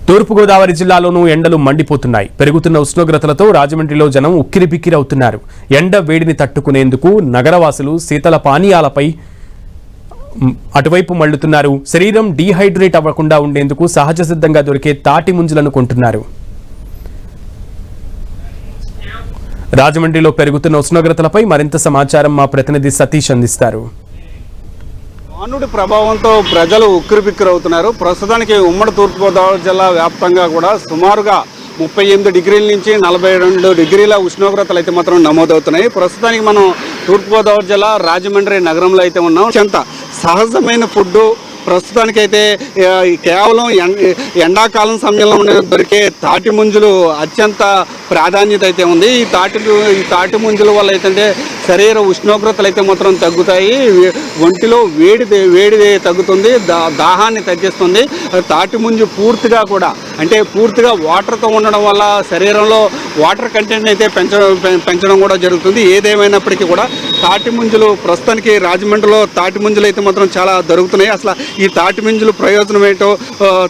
తూర్పుగోదావరి జిల్లాలోనూ ఎండలు మండిపోతున్నాయి. పెరుగుతున్న ఉష్ణోగ్రతలతో రాజమండ్రిలో జనం ఉక్కిరిబిక్కిరవుతున్నారు. ఎండ వేడిని తట్టుకునేందుకు నగరవాసులు శీతల పానీయాలపై అటువైపు మళ్లుతున్నారు. శరీరం డీహైడ్రేట్ అవ్వకుండా ఉండేందుకు సహజ సిద్ధంగా దొరికే తాటి ముంజలను కొంటున్నారు. రాజమండ్రిలో పెరుగుతున్న ఉష్ణోగ్రతలపై మరింత సమాచారం మా ప్రతినిధి సతీష్ అందిస్తారు. వానుడి ప్రభావంతో ప్రజలు ఉక్కిరిబిక్కిరవుతున్నారు. ప్రస్తుతానికి ఉమ్మడి తూర్పుగోదావరి జిల్లా వ్యాప్తంగా కూడా సుమారుగా 38 డిగ్రీల నుంచి 42 డిగ్రీల ఉష్ణోగ్రతలు అయితే మాత్రం నమోదవుతున్నాయి. ప్రస్తుతానికి మనం తూర్పుగోదావరి జిల్లా రాజమండ్రి నగరంలో అయితే ఉన్నాం. అత్యంత సహజమైన ఫుడ్ ప్రస్తుతానికైతే కేవలం ఎండాకాలం సమయంలో దొరికే తాటి ముంజలు అత్యంత ప్రాధాన్యత అయితే ఉంది. ఈ తాటి ముంజల వల్ల అయితే శరీర ఉష్ణోగ్రతలు అయితే మాత్రం తగ్గుతాయి. ఒంటిలో వేడి తగ్గుతుంది, దాహాన్ని తగ్గిస్తుంది. తాటి ముంజు పూర్తిగా వాటర్తో ఉండడం వల్ల శరీరంలో వాటర్ కంటెంట్ అయితే పెంచడం కూడా జరుగుతుంది. ఏదేమైనప్పటికీ కూడా తాటి ముంజలు ప్రస్తుతానికి రాజమండ్రిలో తాటి ముంజలు అయితే మాత్రం చాలా దొరుకుతున్నాయి. అసలు ఈ తాటి ముంజలు ప్రయోజనం ఏంటో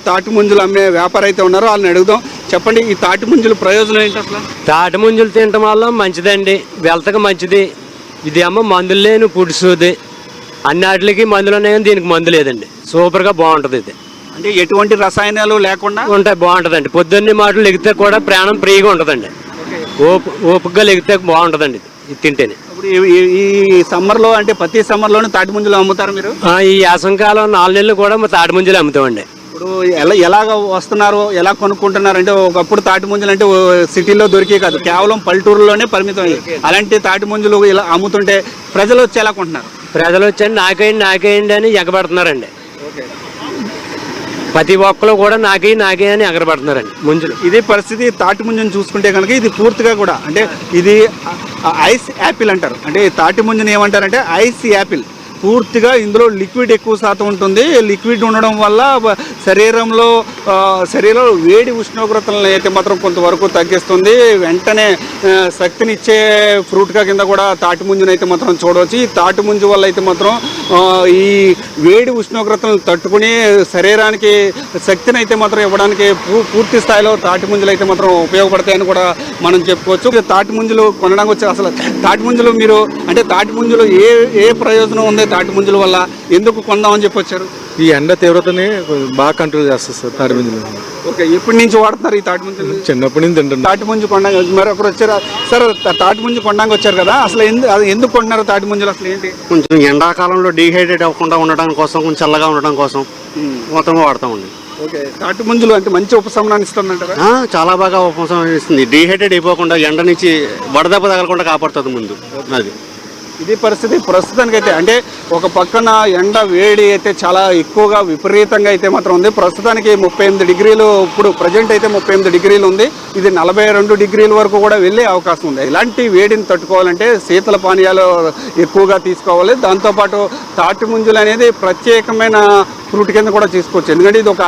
తాటి ముంజలు అమ్మే వ్యాపారం అయితే ఉన్నారో వాళ్ళని అడుగుదాం. చెప్పండి, ఈ తాటి ముంజలు ప్రయోజనం ఏంటి? అసలు తాటి ముంజలు తినటం వల్ల మంచిదండి, వెల్తకు మంచిది. ఇది అమ్మ మందులు లేని పుడుసుది, అన్నిటికి మందులు ఉన్నాయి కానీ దీనికి మందు లేదండి. సూపర్గా బాగుంటుంది. ఇది అంటే ఎటువంటి రసాయనాలు లేకుండా ఉంటాయి, బాగుంటుందండి. పొద్దున్నే మాటలు లెగితే కూడా ప్రాణం ఫ్రీగా ఉంటుందండి. ఓపికగా లెగితే బాగుంటుందండి ఇది తింటేనే. ఇప్పుడు ఈ సమ్మర్లో అంటే ప్రతి సమ్మర్లోనే తాటి ముంజలు అమ్ముతారు మీరు? ఈ యాసంకాలం 4 నెలలు కూడా తాటి ముంజలు అమ్ముతామండి. ఇప్పుడు ఎలాగ వస్తున్నారు, ఎలా కొనుక్కుంటున్నారు? అంటే ఒకప్పుడు తాటి ముంజలు అంటే సిటీలో దొరికే కాదు, కేవలం పల్లెటూరులోనే పరిమితం అయ్యి. అలాంటి తాటి ముంజలు ఇలా అమ్ముతుంటే ప్రజలు వచ్చి ఎలా కొంటున్నారు? ప్రజలు వచ్చండి నాకేయండి అని ఎగబడుతున్నారండి. ప్రతి ఒక్కరు కూడా నాకే అని ఎగరబడుతున్నారండి ముంజులు. ఇదే పరిస్థితి తాటి ముంజుని చూసుకుంటే కనుక ఇది పూర్తిగా కూడా అంటే ఇది ఐస్ యాపిల్ అంటారు. అంటే తాటి ముంజుని ఏమంటారంటే ఐస్ యాపిల్. పూర్తిగా ఇందులో లిక్విడ్ ఎక్కువ శాతం ఉంటుంది. లిక్విడ్ ఉండడం వల్ల శరీరంలో వేడి ఉష్ణోగ్రతలను అయితే మాత్రం కొంతవరకు తగ్గిస్తుంది. వెంటనే శక్తినిచ్చే ఫ్రూట్గా కింద కూడా తాటి ముంజుని అయితే మాత్రం చూడవచ్చు. ఈ తాటి ముంజు వల్ల అయితే మాత్రం ఈ వేడి ఉష్ణోగ్రతలను తట్టుకుని శరీరానికి శక్తిని అయితే మాత్రం ఇవ్వడానికి పూర్తి స్థాయిలో తాటి ముంజలు అయితే మాత్రం ఉపయోగపడతాయని కూడా మనం చెప్పుకోవచ్చు. తాటి ముంజలు కొనడానికి వచ్చి అసలు తాటి ముంజలు మీరు అంటే తాటి ముంజలు ఏ ప్రయోజనం ఉంది? తాటి ముంజల వల్ల ఎందుకు కొందామని చెప్పి వచ్చారు? ఈ ఎండ తీవ్రతని బాగా కంట్రోల్ చేస్తారు సార్ తాటి ముంజలు. ఓకే, ఎప్పటి నుంచి వాడుతున్నారు ఈ తాటి ముంజలు? చిన్నప్పటి నుంచి తింటున్నారు. తాటి ముంజు కొండానికి మరొకరు వచ్చారు సార్, తాటి ముంజు కొండానికి వచ్చారు కదా, అసలు ఎందుకు కొంటున్నారు తాటి ముంజలు? అసలు ఏంటి? కొంచెం ఎండాకాలంలో డీహైడ్రేట్ అవ్వకుండా ఉండడం కోసం, కొంచెం చల్లగా ఉండడం కోసం మొత్తం వాడతామండి. ఓకే, తాటి ముంజలు అంటే మంచి ఉపశమనాన్ని ఇస్తుందంటారా? చాలా బాగా ఉపశమనం ఇస్తుంది. డీహైడ్రేట్ అయిపోకుండా ఎండ నుంచి వడదెబ్బ తగలకుండా కాపాడుతుంది ముందు. అది ఇది పరిస్థితి ప్రస్తుతానికైతే. అంటే ఒక పక్కన ఎండ వేడి అయితే చాలా ఎక్కువగా విపరీతంగా అయితే మాత్రం ఉంది. ప్రస్తుతానికి 38 డిగ్రీలు, ఇప్పుడు ప్రజెంట్ అయితే 38 డిగ్రీలు ఉంది. ఇది 42 డిగ్రీల వరకు కూడా వెళ్ళే అవకాశం ఉంది. ఇలాంటి వేడిని తట్టుకోవాలంటే శీతల పానీయాలు ఎక్కువగా తీసుకోవాలి. దాంతోపాటు తాటి ముంజలు అనేది ప్రత్యేకమైన ఫ్రూట్ కింద కూడా తీసుకోవచ్చు. ఎందుకంటే ఇది ఒక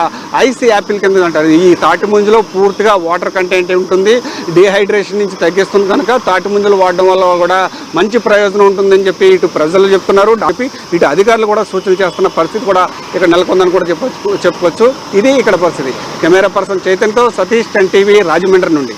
ఐస్ యాపిల్ కింద అంటారు. ఈ తాటి ముంజలో పూర్తిగా వాటర్ కంటెంట్ ఉంటుంది, డీహైడ్రేషన్ నుంచి తగ్గిస్తుంది. కనుక తాటి ముంజలు వాడడం వల్ల కూడా మంచి ప్రయోజనం ఉంటుందని చెప్పి ఇటు ప్రజలు చెప్తున్నారు. ఇటు అధికారులు కూడా సూచన చేస్తున్న పరిస్థితి కూడా ఇక్కడ నెలకొందని కూడా చెప్పుకోవచ్చు. ఇది ఇక్కడ పరిస్థితి. కెమెరా పర్సన్ చైతన్యతో సతీష్, 10 టీవీ, రాజమండ్రి నుండి.